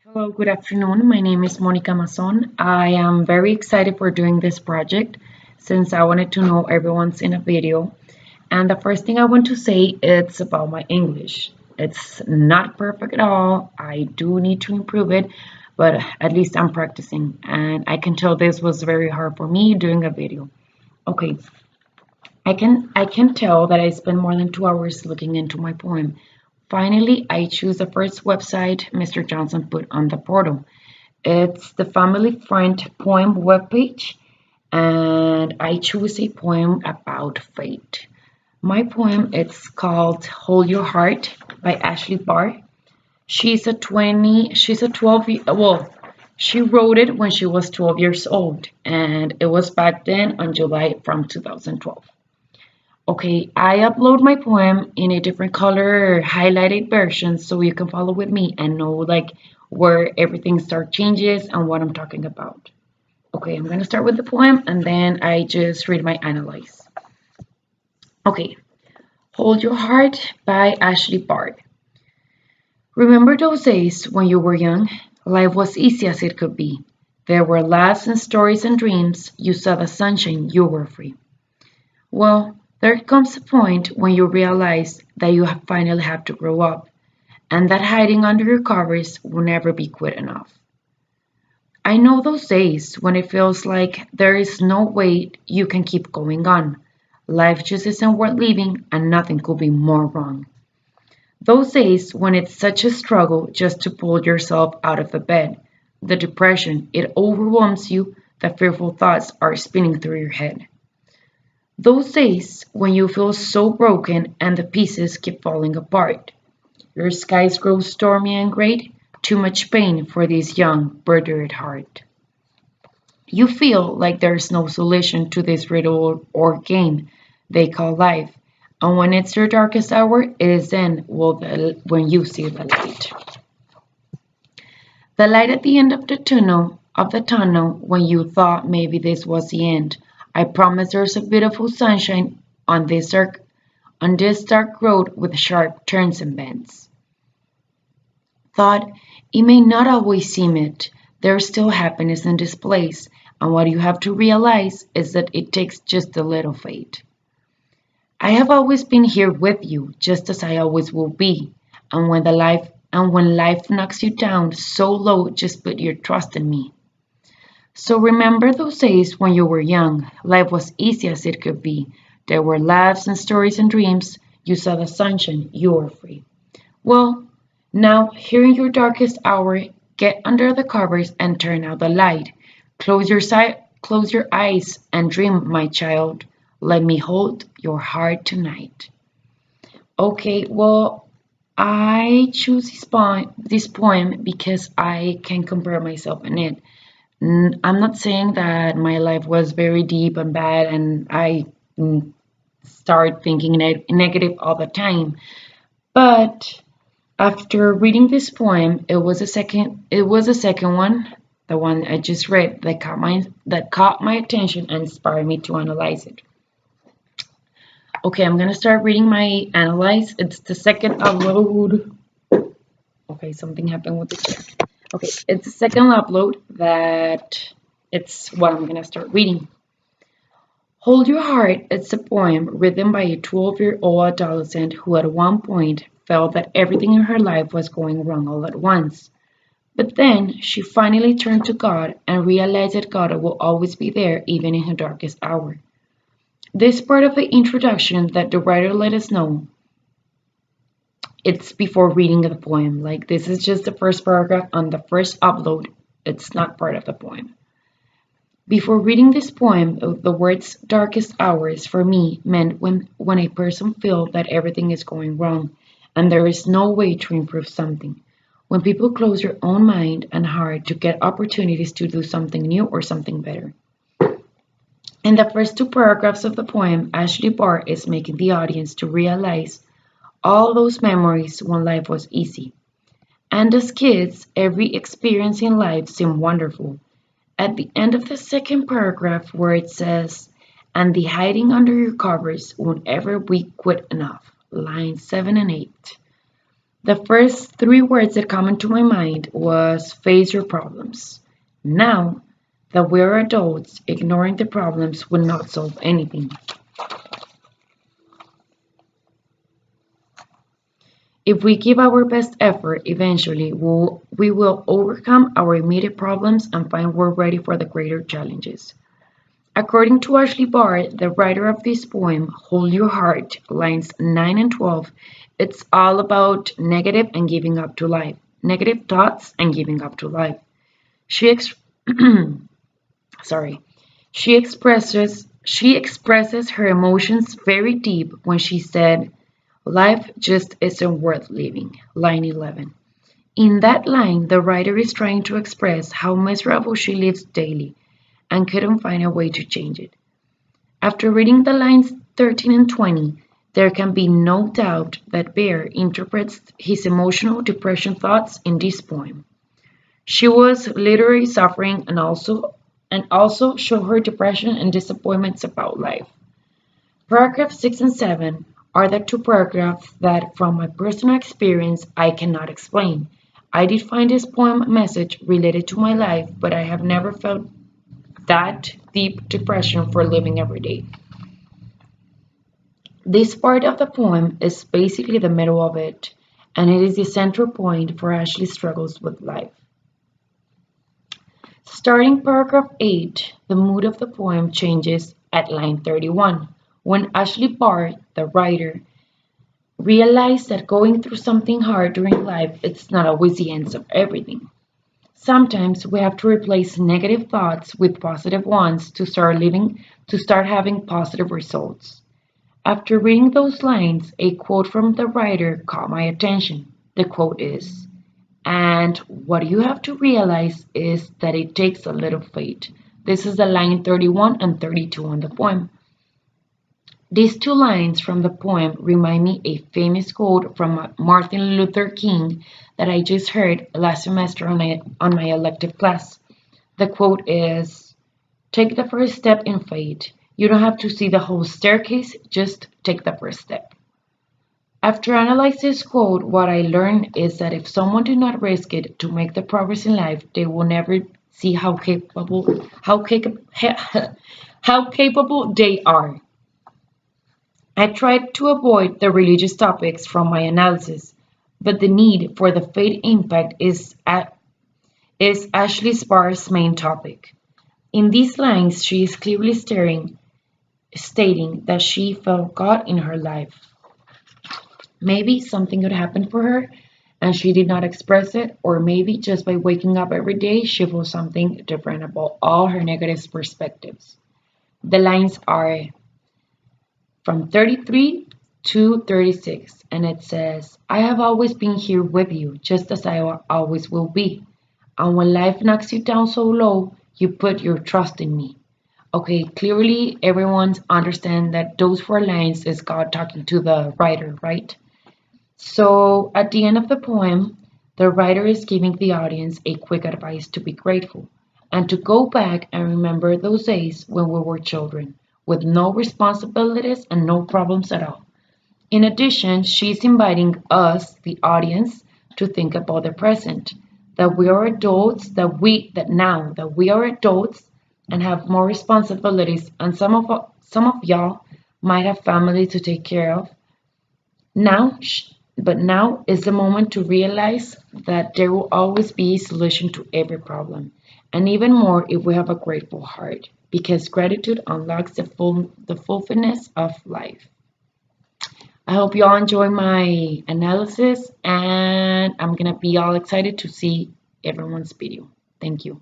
Hello, good afternoon. My name is Monica Mason. I am very excited for doing this project since I wanted to know everyone's in a video. And the first thing I want to say is about my English. It's not perfect at all. I do need to improve it, but at least I'm practicing. And I can tell this was very hard for me doing a video. Okay, I can tell that I spent more than 2 hours looking into my poem. Finally, I choose the first website Mr. Johnson put on the portal. It's the family friend poem webpage, and I choose a poem about fate. My poem it's called Hold Your Heart by Ashley Barr. She's a 12 well, she wrote it when she was 12 years old and it was back then on July from 2012. Okay, I upload my poem in a different color highlighted version so you can follow with me and know like where everything start changes and what I'm talking about. Okay, I'm gonna start with the poem and then I just read my analyze. Okay, Hold Your Heart by Ashley Bard. Remember those days when you were young? Life was easy as it could be. There were laughs and stories and dreams. You saw the sunshine, you were free. Well, there comes a point when you realize that you finally have to grow up, and that hiding under your covers will never be good enough. I know those days when it feels like there is no way you can keep going on. Life just isn't worth living, and nothing could be more wrong. Those days when it's such a struggle just to pull yourself out of the bed, the depression, it overwhelms you, the fearful thoughts are spinning through your head. Those days when you feel so broken and the pieces keep falling apart. Your skies grow stormy and great, too much pain for this young, bird heart. You feel like there's no solution to this riddle or game they call life, and when it's your darkest hour, it is then when you see the light. The light at the end of the tunnel, when you thought maybe this was the end. I promise there's a beautiful sunshine on this dark road with sharp turns and bends. Thought, it may not always seem it. There's still happiness in this place, and what you have to realize is that it takes just a little faith. I have always been here with you, just as I always will be. And when life knocks you down so low, just put your trust in me. So remember those days when you were young. Life was easy as it could be. There were laughs and stories and dreams. You saw the sunshine. You were free. Well, now here in your darkest hour, get under the covers and turn out the light. Close your eyes and dream, my child. Let me hold your heart tonight. Okay, well, I choose this poem because I can compare myself in it. I'm not saying that my life was very deep and bad and I start thinking negative all the time. But after reading this poem, it was a second one, the one I just read that caught my attention and inspired me to analyze it. Okay, I'm gonna start reading my analyze. It's the second upload. Okay, something happened with the chair. Okay, it's the second upload that it's what I'm gonna start reading. Hold Your Heart, it's a poem written by a 12-year-old adolescent who at one point felt that everything in her life was going wrong all at once. But then she finally turned to God and realized that God will always be there even in her darkest hour. This part of the introduction that the writer let us know, it's before reading the poem. Like this is just the first paragraph on the first upload. It's not part of the poem. Before reading this poem, the words darkest hours for me meant when a person feels that everything is going wrong and there is no way to improve something. When people close their own mind and heart to get opportunities to do something new or something better. In the first two paragraphs of the poem, Ashley Barr is making the audience to realize all those memories when life was easy. And as kids, every experience in life seemed wonderful. At the end of the second paragraph, where it says, and the hiding under your covers won't ever be good enough, lines 7 and 8. The first three words that come into my mind was face your problems. Now that we're adults, ignoring the problems will not solve anything. If we give our best effort, eventually we will overcome our immediate problems and find we're ready for the greater challenges. According to Ashley Barr, the writer of this poem, Hold Your Heart, lines 9 and 12, it's all about negative and giving up to life. Negative thoughts and giving up to life. She ex- sorry. She expresses her emotions very deep when she said, "Life just isn't worth living." Line 11. In that line, the writer is trying to express how miserable she lives daily and couldn't find a way to change it. After reading the lines 13 and 20, there can be no doubt that Bear interprets his emotional depression thoughts in this poem. She was literally suffering and also show her depression and disappointments about life. Paragraphs 6 and 7 are the two paragraphs that, from my personal experience, I cannot explain. I did find this poem message related to my life, but I have never felt that deep depression for living every day. This part of the poem is basically the middle of it, and it is the central point for Ashley's struggles with life. Starting paragraph 8, the mood of the poem changes at line 31, when Ashley Barr, the writer, realized that going through something hard during life it's not always the end of everything. Sometimes we have to replace negative thoughts with positive ones to start having positive results. After reading those lines, a quote from the writer caught my attention. The quote is, "And what you have to realize is that it takes a little faith." This is the line 31 and 32 on the poem. These two lines from the poem remind me a famous quote from Martin Luther King that I just heard last semester on my elective class. The quote is, "Take the first step in faith. You don't have to see the whole staircase, just take the first step." After analyzing this quote, what I learned is that if someone did not risk it to make the progress in life, they will never see how capable they are. I tried to avoid the religious topics from my analysis, but the need for the faith impact is Ashley Sparr's main topic. In these lines, she is clearly stating that she felt God in her life. Maybe something could happen for her and she did not express it, or maybe just by waking up every day, she feels something different about all her negative perspectives. The lines are from 33 to 36, and it says, "I have always been here with you, just as I always will be. And when life knocks you down so low, you put your trust in me." Okay, clearly everyone understands that those four lines is God talking to the writer, right? So at the end of the poem, the writer is giving the audience a quick advice to be grateful and to go back and remember those days when we were children with no responsibilities and no problems at all. In addition, she's inviting us, the audience, to think about the present, that we are adults, that we are adults and have more responsibilities, and some of y'all might have family to take care of. Now, but now is the moment to realize that there will always be a solution to every problem, and even more if we have a grateful heart, because gratitude unlocks the fullness of life. I hope you all enjoy my analysis, and I'm gonna be all excited to see everyone's video. Thank you.